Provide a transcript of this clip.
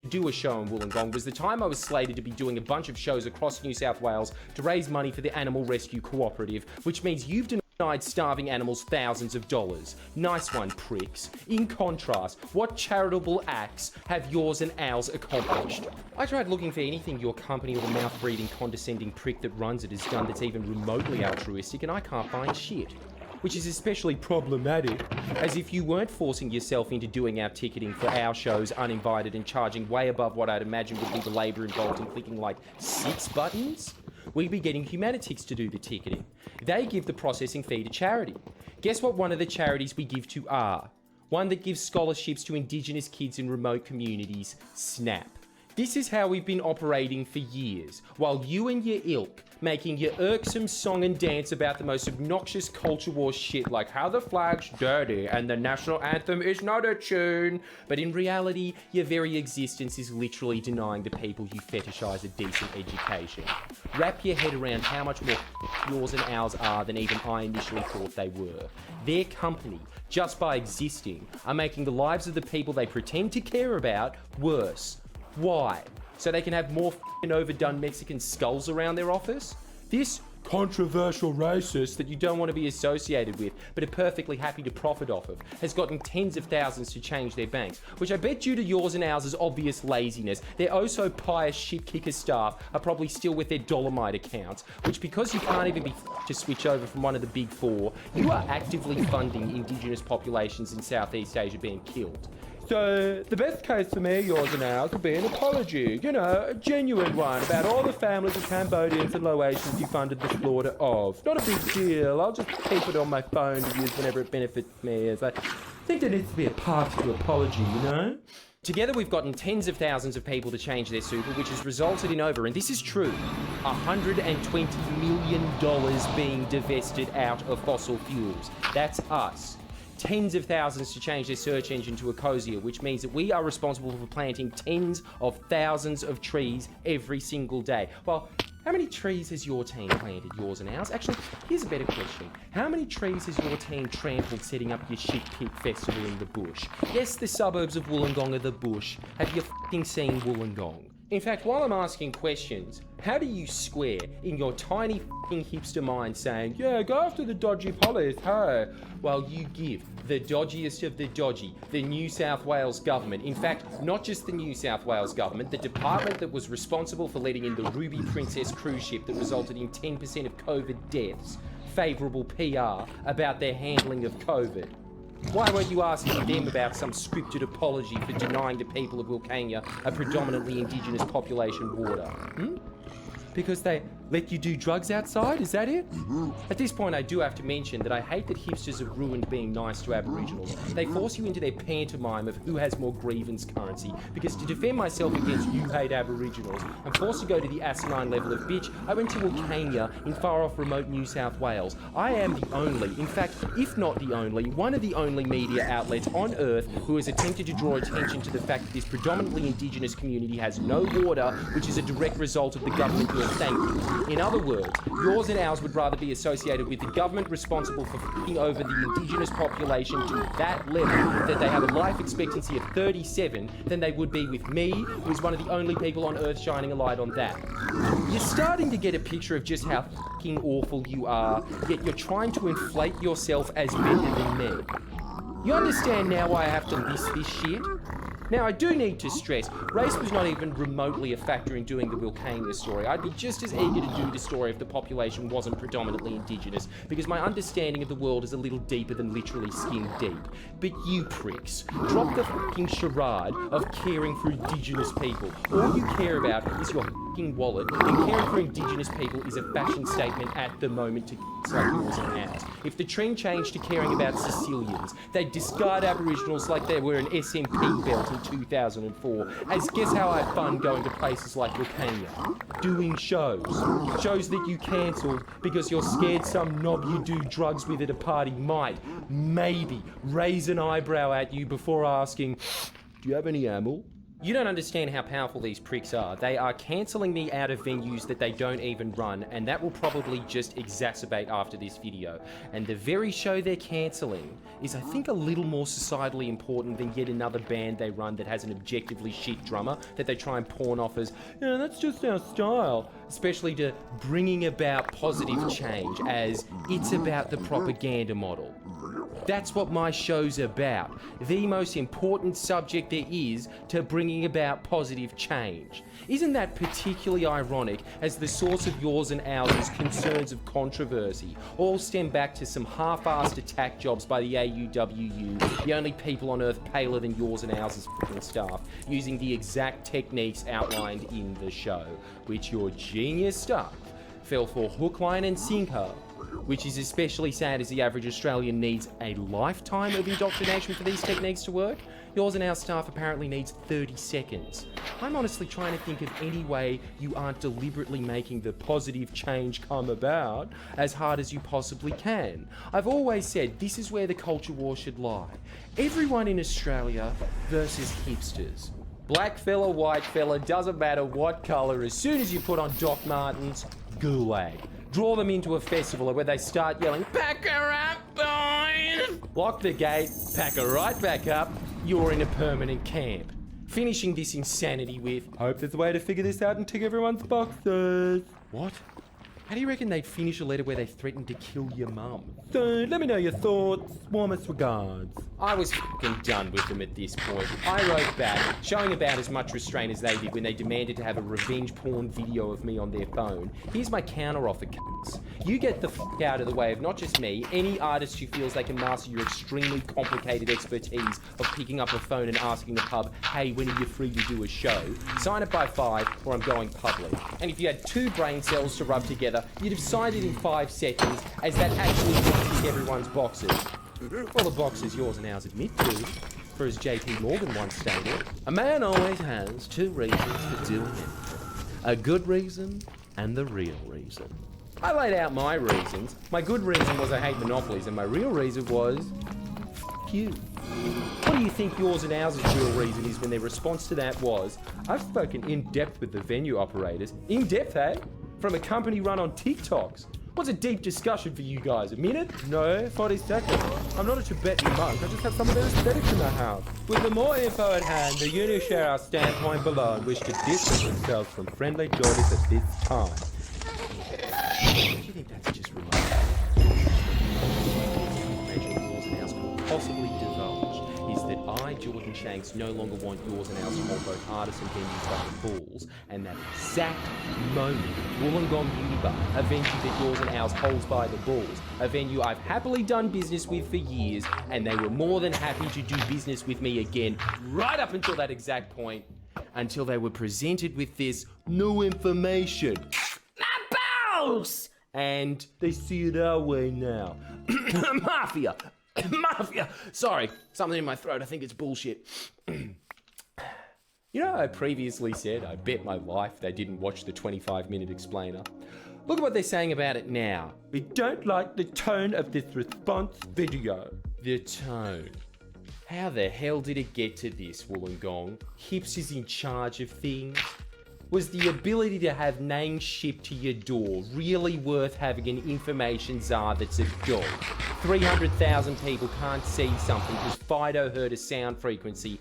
do a show in Wollongong was the time I was slated to be doing a bunch of shows across New South Wales to raise money for the Animal Rescue Cooperative, which means you've denied starving animals thousands of dollars. Nice one, pricks. In contrast, what charitable acts have yours and ours accomplished? I tried looking for anything your company or the mouth-breathing, condescending prick that runs it has done that's even remotely altruistic, and I can't find shit. Which is especially problematic, as if you weren't forcing yourself into doing our ticketing for our shows uninvited and charging way above what I'd imagine would be the labour involved in clicking like 6 buttons, we'd be getting Humanitix to do the ticketing. They give the processing fee to charity. Guess what one of the charities we give to are? One that gives scholarships to Indigenous kids in remote communities, SNAP. This is how we've been operating for years, while you and your ilk making your irksome song and dance about the most obnoxious culture war shit like how the flag's dirty and the national anthem is not a tune. But in reality, your very existence is literally denying the people you fetishize a decent education. Wrap your head around how much more yours and ours are than even I initially thought they were. Their company, just by existing, are making the lives of the people they pretend to care about worse. Why? So they can have more overdone Mexican skulls around their office? This controversial racist that you don't want to be associated with, but are perfectly happy to profit off of, has gotten tens of thousands to change their banks, which I bet due to yours and ours' obvious laziness, their oh-so-pious shit-kicker staff are probably still with their Dolomite accounts, which because you can't even be to switch over from one of the big four, you are actively funding Indigenous populations in Southeast Asia being killed. So, the best case for me, yours and ours, would be an apology. You know, a genuine one about all the families of Cambodians and Laotians you funded the slaughter of. Not a big deal. I'll just keep it on my phone to use whenever it benefits me. As I think there needs to be a path to apology, you know? Together we've gotten tens of thousands of people to change their super, which has resulted in over, and this is true, $120 million being divested out of fossil fuels. That's us. Tens of thousands to change their search engine to Ecosia, which means that we are responsible for planting tens of thousands of trees every single day. Well, how many trees has your team planted, yours and ours? Actually, here's a better question. How many trees has your team trampled setting up your shit pig festival in the bush? Yes, the suburbs of Wollongong are the bush. Have you f***ing seen Wollongong? In fact, while I'm asking questions, how do you square in your tiny f***ing hipster mind saying, yeah, go after the dodgy police, hey, while you give the dodgiest of the dodgy, the New South Wales government, in fact, not just the New South Wales government, the department that was responsible for letting in the Ruby Princess cruise ship that resulted in 10% of COVID deaths, favourable PR about their handling of COVID. Why weren't you asking them about some scripted apology for denying the people of Wilcannia a predominantly Indigenous population water? Because they let you do drugs outside? Is that it? At this point, I do have to mention that I hate that hipsters have ruined being nice to Aboriginals. They force you into their pantomime of who has more grievance currency, because to defend myself against you hate Aboriginals, I'm forced to go to the asinine level of, bitch, I went to Wilcannia in far-off remote New South Wales. I am the only, in fact, if not the only, one of the only media outlets on Earth who has attempted to draw attention to the fact that this predominantly Indigenous community has no water, which is a direct result of the government doing thank you. In other words, yours and ours would rather be associated with the government responsible for f***ing over the Indigenous population to that level that they have a life expectancy of 37 than they would be with me, who is one of the only people on Earth shining a light on that. You're starting to get a picture of just how f***ing awful you are, yet you're trying to inflate yourself as better than me. You understand now why I have to list this shit? Now, I do need to stress, race was not even remotely a factor in doing the Wilcannia story. I'd be just as eager to do the story if the population wasn't predominantly Indigenous, because my understanding of the world is a little deeper than literally skin deep. But you pricks, drop the fucking charade of caring for Indigenous people. All you care about is your fucking wallet, and caring for Indigenous people is a fashion statement at the moment to like yours and ours. If the trend changed to caring about Sicilians, they'd discard Aboriginals like they were an SMP belt in 2004. As guess how I fund going to places like Wilcannia? Doing shows. Shows that you cancelled because you're scared some knob you do drugs with at a party might, maybe, raise an eyebrow at you before asking, do you have any ammo? You don't understand how powerful these pricks are. They are cancelling me out of venues that they don't even run, and that will probably just exacerbate after this video. And the very show they're cancelling is, I think, a little more societally important than yet another band they run that has an objectively shit drummer that they try and pawn off as, yeah, that's just our style. Especially to bringing about positive change, as it's about the propaganda model. That's what my show's about. The most important subject there is to bringing about positive change. Isn't that particularly ironic, as the source of yours and ours' concerns of controversy all stem back to some half-assed attack jobs by the AUWU, the only people on earth paler than yours and ours' f***ing staff, using the exact techniques outlined in the show, which your genius staff fell for hook, line and sinker. Which is especially sad, as the average Australian needs a lifetime of indoctrination for these techniques to work. Yours and our staff apparently needs 30 seconds. I'm honestly trying to think of any way you aren't deliberately making the positive change come about as hard as you possibly can. I've always said this is where the culture war should lie. Everyone in Australia versus hipsters. Black fella, white fella, doesn't matter what colour, as soon as you put on Doc Martens, gulag. Draw them into a festival where they start yelling, "Pack her up, boys!" Lock the gate, pack her right back up, you're in a permanent camp. Finishing this insanity with, "Hope there's a way to figure this out and tick everyone's boxes." What? How do you reckon they'd finish a letter where they threatened to kill your mum? So, let me know your thoughts. Warmest regards. I was f***ing done with them at this point. I wrote back, showing about as much restraint as they did when they demanded to have a revenge porn video of me on their phone. Here's my counter-offer, c***s. You get the f*** out of the way of not just me, any artist who feels they can master your extremely complicated expertise of picking up a phone and asking the pub, "Hey, when are you free to do a show?" Sign it by 5 or I'm going public. And if you had 2 brain cells to rub together, you'd have signed it in 5 seconds, as that actually would tick everyone's boxes. Well, the boxes yours and ours admit to. For as JP Morgan once stated, a man always has 2 reasons for doing it. A good reason and the real reason. I laid out my reasons. My good reason was I hate monopolies, and my real reason was, f*** you. What do you think yours and ours' real reason is when their response to that was, "I've spoken in depth with the venue operators." In depth, eh? From a company run on TikToks. What's a deep discussion for you guys? A minute? No, 40 seconds. I'm not a Tibetan monk, I just have some of their aesthetics in my house. With the more info at hand, the units share our standpoint below and wish to distance themselves from friendly daughters at this time. Do you think that's just remarkable? Information yours and ours could possibly divulge is that I, Jordan Shanks, no longer want yours and ours to hold both artists and venues by the balls, and that exact moment, Wollongong Beauty Bar, a venue that yours and ours holds by the balls, a venue I've happily done business with for years, and they were more than happy to do business with me again, right up until that exact point, until they were presented with this new information. My balls! And they see it our way now. Mafia! Mafia! Sorry, something in my throat. I think it's bullshit. You know, I previously said I bet my life they didn't watch the 25-minute explainer. Look at what they're saying about it now. We don't like the tone of this response video. The tone. How the hell did it get to this, Wollongong? Hips is in charge of things. Was the ability to have names shipped to your door really worth having an information czar that's a dog? 300,000 people can't see something because Fido heard a sound frequency